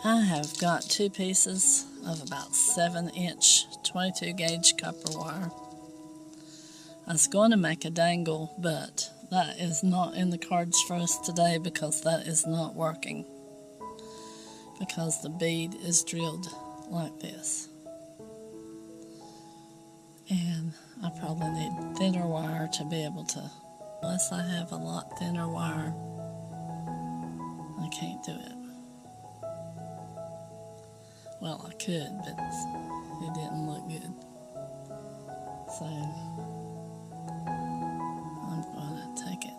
I have got 2 pieces of about 7-inch 22 gauge copper wire. I was going to make a dangle, but that is not in the cards for us today because that is not working. Because the bead is drilled like this. And I probably need thinner wire to be able to, unless I have a lot thinner wire, I can't do it. Well, I could, but it didn't look good. So, I'm going to take it.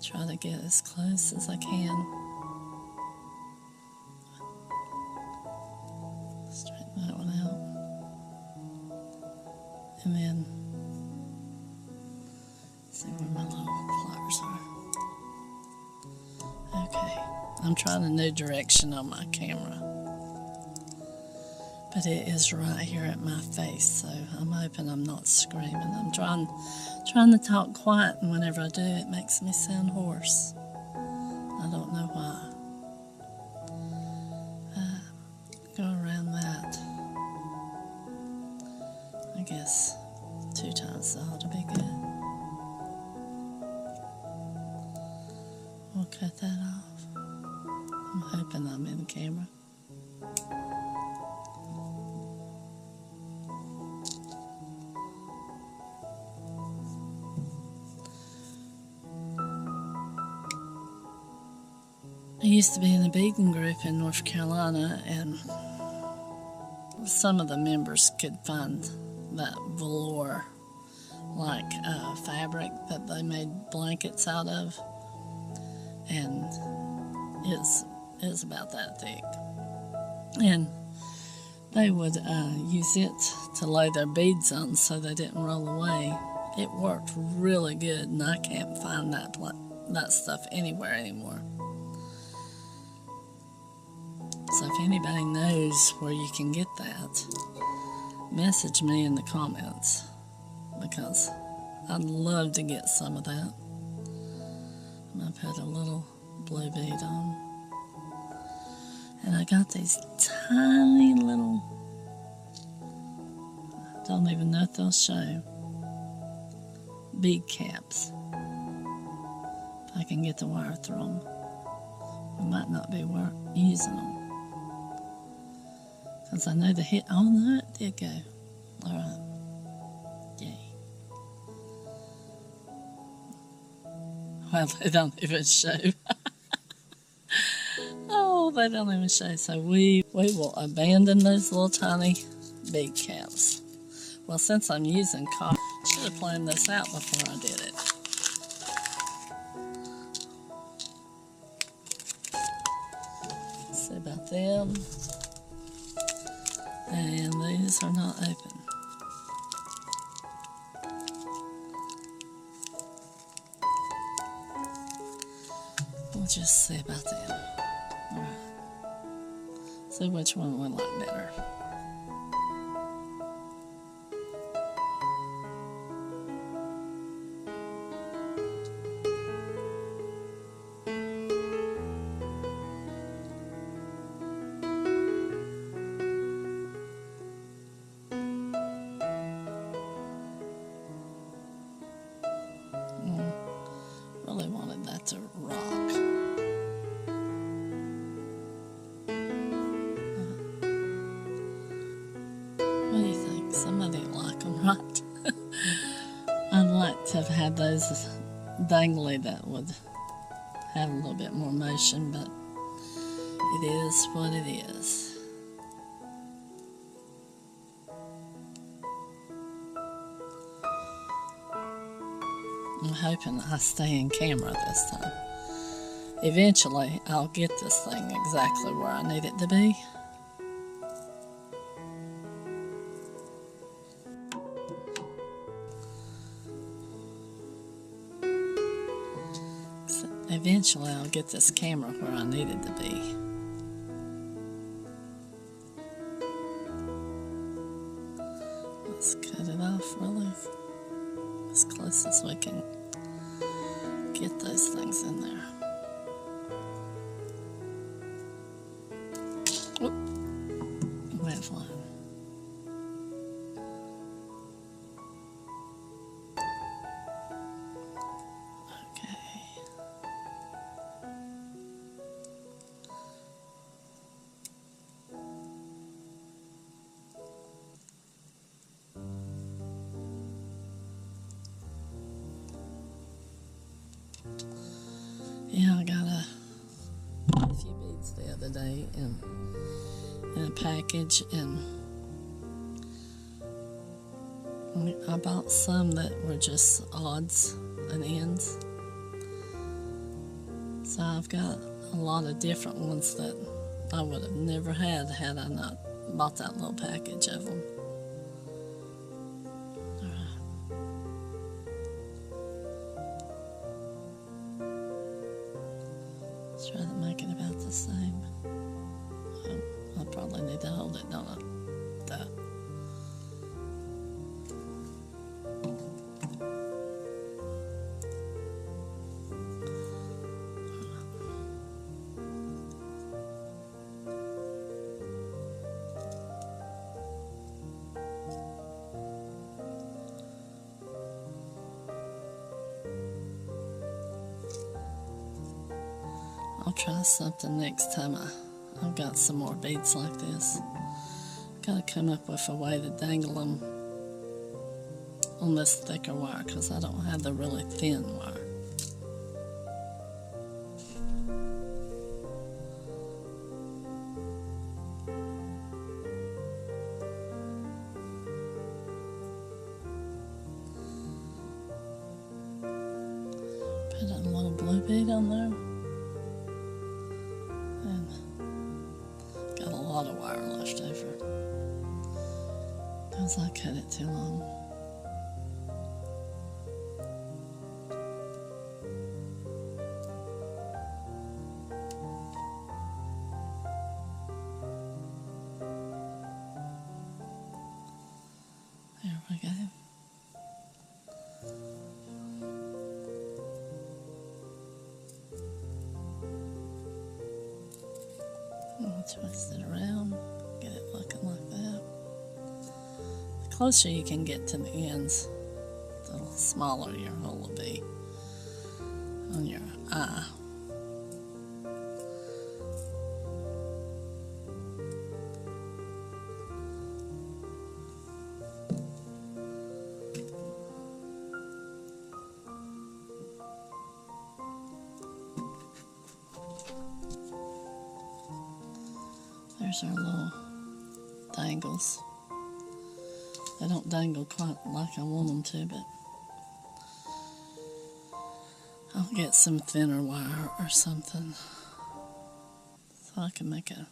Try to get as close as I can. Straighten that one out. And then, see where my little pliers are. Okay. I'm trying a new direction on my camera, but it is right here at my face, so I'm hoping I'm not screaming. I'm trying to talk quiet, and whenever I do, it makes me sound hoarse. I don't know why. Go around that. I guess 2 times ought to be good. We'll cut that off. I'm hoping I'm in camera. I used to be in a beading group in North Carolina, and some of the members could find that velour, like fabric that they made blankets out of, and it's about that thick. And they would use it to lay their beads on so they didn't roll away. It worked really good, and I can't find that stuff anywhere anymore. So if anybody knows where you can get that, message me in the comments, because I'd love to get some of that. I'm going to put a little blue bead on. And I got these tiny little, I don't even know if they'll show, bead caps. If I can get the wire through them. I might not be using them. Because I know the hit, oh no, it did go. Alright. Yay. Well, they don't even show. Oh, they don't even show. So we will abandon those little tiny bead caps. Well, since I'm using copper, I should have planned this out before I did it. Let's see about them. And these are not open. We'll just see about them. Alright. See which one we like better. Really wanted that to rock. What do you think? Somebody like them, right? I'd like to have had those dangly that would have a little bit more motion, but it is what it is. I'm hoping I stay in camera this time. Eventually, I'll get this thing exactly where I need it to be. So eventually, I'll get this camera where I need it to be. Let's cut it off really as close as we can get those things in there. beads the other day in a package, and I bought some that were just odds and ends. So I've got a lot of different ones that I would have never had I not bought that little package of them. Let's try to make it about the same. I probably need to hold it, don't I? That. I'll try something next time I've got some more beads like this. Gotta come up with a way to dangle them on this thicker wire because I don't have the really thin wire. Put a little blue bead on there. And got a lot of wire left over because I cut it too long. There we go. Twist it around, get it looking like that. The closer you can get to the ends, the smaller your hole will be on your eye. There's our little dangles. They don't dangle quite like I want them to, but I'll get some thinner wire or something so I can make a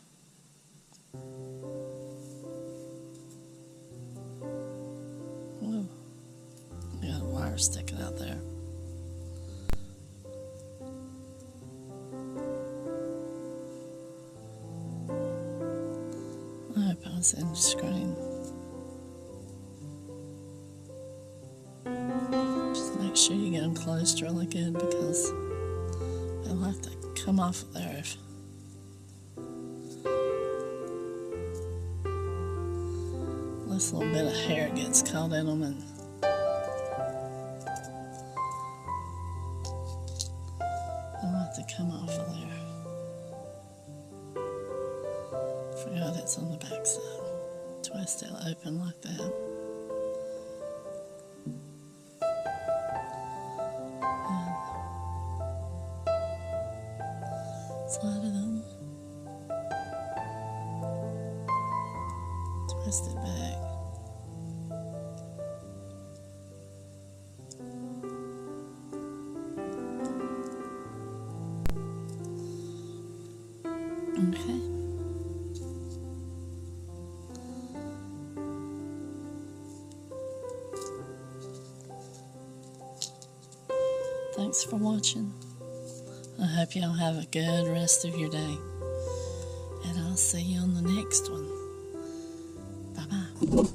whoa, I got a wire sticking out there. I hope I was in the screen. Just make sure you get them closed really good because they'll have to come off of there if this little bit of hair gets caught in them, and they'll have to come off of there. Forgot it's on the back side. Twist it open like that. And slide it on. Twist it back. Okay. Thanks for watching. I hope y'all have a good rest of your day. And I'll see you on the next one. Bye-bye.